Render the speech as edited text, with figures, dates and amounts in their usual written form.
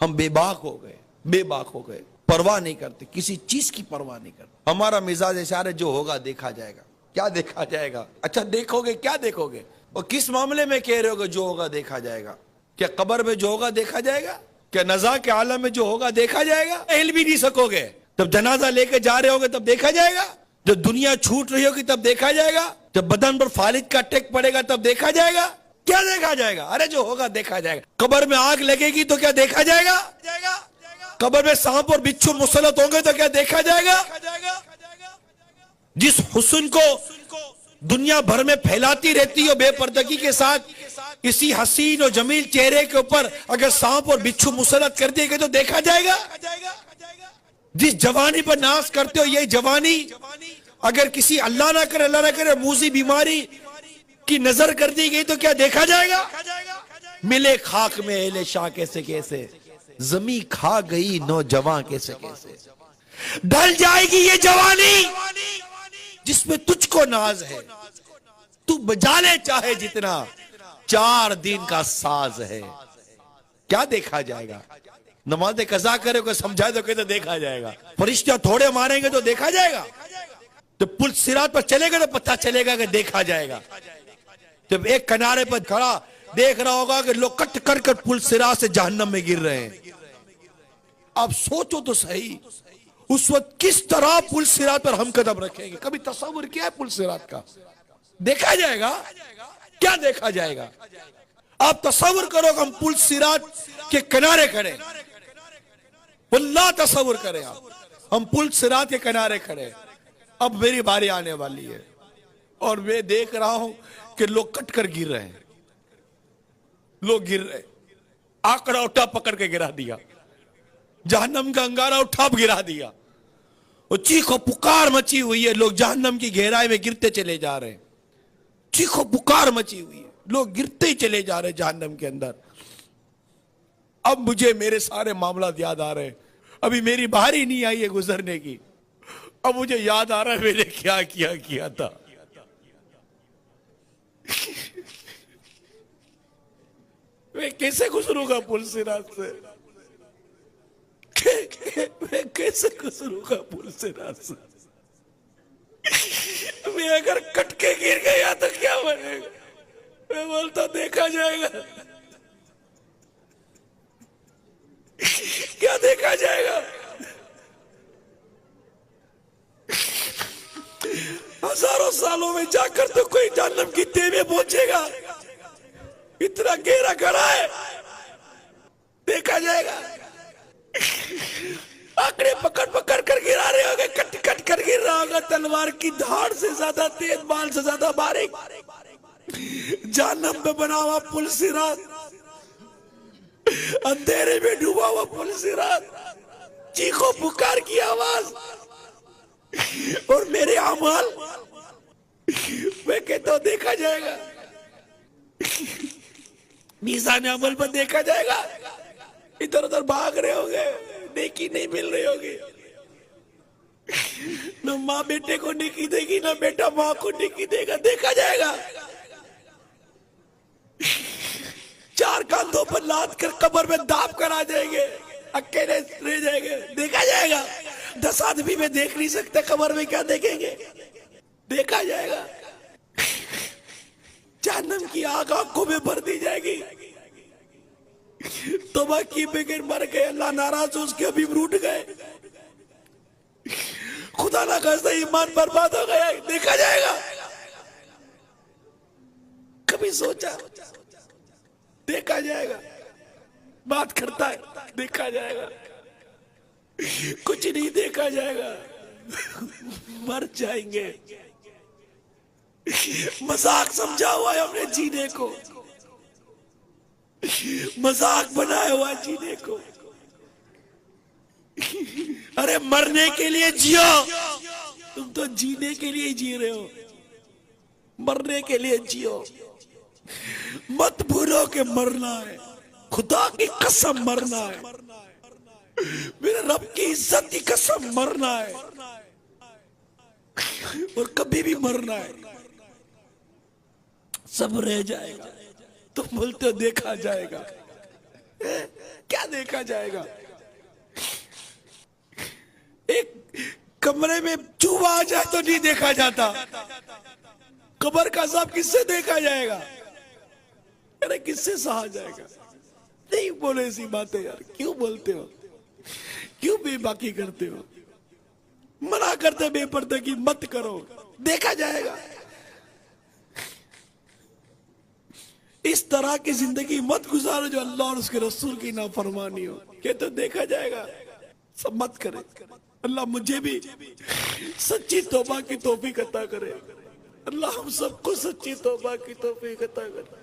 हम बेबाक हो गए, बेबाक हो गए, परवाह नहीं करते, किसी चीज की परवाह नहीं करते। हमारा मिजाज इशारे जो होगा देखा जाएगा। क्या देखा जाएगा? अच्छा देखोगे, क्या देखोगे? और किस मामले में कह रहे हो जो होगा देखा जाएगा? क्या कब्र में जो होगा देखा जाएगा? क्या नज़ा के आलम में जो होगा देखा जाएगा? हिल भी नहीं सकोगे। तब जनाजा लेके जा रहे होगे तब देखा जाएगा? जब दुनिया छूट रही होगी तब देखा जाएगा? जब बदन पर फालिज का अटैक पड़ेगा तब देखा जाएगा? क्या देखा जाएगा? अरे जो होगा देखा जाएगा। कब्र में आग लगेगी तो क्या देखा जाएगा? कब्र में सांप और बिच्छू मुसलत होंगे तो क्या देखा जाएगा? जिस हुस्न को दुनिया भर में फैलाती रहती है बेपर्दगी के साथ, इसी हसीन और जमील चेहरे के ऊपर अगर सांप और बिच्छू मुसलत कर दिए गए तो देखा जाएगा? जिस जवानी पर नाश करते हो, यही जवानी अगर किसी अल्लाह ना करे मूजी बीमारी की नजर कर दी गई तो क्या देखा जाएगा? मिले खाक में एले शाह कैसे कैसे, जमी खा गई नौजवान कैसे कैसे। ढल जाएगी ये जवानी जिसमें तुझको नाज है, तू बजा ले चाहे जितना, 4 दिन का साज है। क्या देखा जाएगा? नमाज कज़ा करे कोई समझाए तो कहते देखा जाएगा। फरिश्ते थोड़े मारेंगे तो देखा जाएगा। तो पुल सिरात पर चलेगा तो पता चलेगा कि देखा जाएगा। जब एक किनारे पर खड़ा देख रहा होगा कि लोग कट कर कर पुल सिरात से जहन्नम में गिर रहे हैं। अब सोचो तो सही, उस वक्त किस तरह पुल सिरात पर हम कदम रखेंगे? कभी तस्वीर किया है पुल सिरात का? देखा जाएगा? क्या देखा जाएगा? आप तस्वीर करो कि हम पुल सिरात के किनारे खड़े, वल्लाह तस्वीर करें आप, हम पुल सिरात के किनारे खड़े। अब मेरी बारी आने वाली है और मैं देख रहा हूं कि लोग कट कर गिर रहे हैं, लोग गिर रहे। आंकड़ा उठा पकड़ के गिरा दिया, जहन्नम का अंगारा उठा गिरा दिया, और चीखो पुकार मची हुई है। लोग जहन्नम की गहराई में गिरते चले जा रहे हैं, चीखो पुकार मची हुई है, लोग गिरते ही चले जा रहे हैं जहन्नम के अंदर। अब मुझे मेरे सारे मामला याद आ रहे हैं। अभी मेरी बारी नहीं आई है गुजरने की, अब मुझे याद आ रहा है मैंने क्या किया था। मैं कैसे गुजरूंगा पुल सिरात से? मैं कैसे गुजरूंगा पुल सिरात से? मैं अगर कट के गिर गया तो क्या बनेगा? मैं बोलता देखा जाएगा। क्या देखा जाएगा? हजारों सालों में जाकर तो कोई जहन्नम की तह में पहुंचेगा? इतना गहरा खड़ा है, देखा जाएगा। आंकड़े पकड़ पकड़ कर गिरा रहे होंगे, कट कट कर गिर रहा होगा, तलवार की धार से ज्यादा तेज, बाल से ज्यादा बारीक। जहन्नम पे बना हुआ पुल सिरात, अंधेरे में डूबा हुआ पुल सिरात, चीखो पुकार की आवाज और मेरे अमल, मैं कहता हूं देखा जाएगा। मीज़ान अमल पर देखा जाएगा। इधर उधर भाग रहे होंगे, नेकी नहीं मिल रही होगी। न माँ बेटे को नेकी देगी, न बेटा माँ को नेकी देगा। देखा जाएगा। 4 कांधों पर लाद कर कब्र में दाब कर आ जाएंगे, अकेले रह जाएंगे। देखा जाएगा। 10 आदमी में देख नहीं सकते, कब्र में क्या देखेंगे? देखा जाएगा। जहन्नम की आग आंखों में भर दी जाएगी। तौबा की बगैर मर गए, अल्लाह नाराज हो, उसके अभी रूठ गए, खुदा ना खास्ता ईमान बर्बाद हो गया। देखा जाएगा। कभी सोचा? देखा जाएगा। बात करता है, देखा जाएगा। कुछ नहीं देखा जाएगा, मर जाएंगे। मजाक समझा हुआ है हमने जीने को, मजाक बनाया हुआ है जीने को। अरे मरने के लिए जियो, तुम तो जीने के लिए जी रहे हो। मरने के लिए जियो, मत भूलो कि मरना है। खुदा की कसम मरना है, मेरे रब की इज्जत की कसम मरना है, और कभी भी मरना है। सब रह जाएगा। तुम बोलते हो देखा जाएगा। क्या देखा जाएगा? एक कमरे में चूहा आ जाए तो नहीं देखा जाता, कब्र का अज़ाब किससे देखा जाएगा? अरे किससे सहा जाएगा? नहीं बोले ऐसी बातें यार, क्यों बोलते हो? क्यों बेबाकी करते हो? मना करते बेपर्दगी मत करो, देखा जाएगा। इस तरह की जिंदगी मत गुजारो जो अल्लाह और उसके रसूल की नाफरमानी हो, ये तो देखा जाएगा। सब मत करे। अल्लाह मुझे भी सच्ची तौबा की तौफीक अता करे। अल्लाह हम सबको सच्ची तौबा की तौफीक अता करे।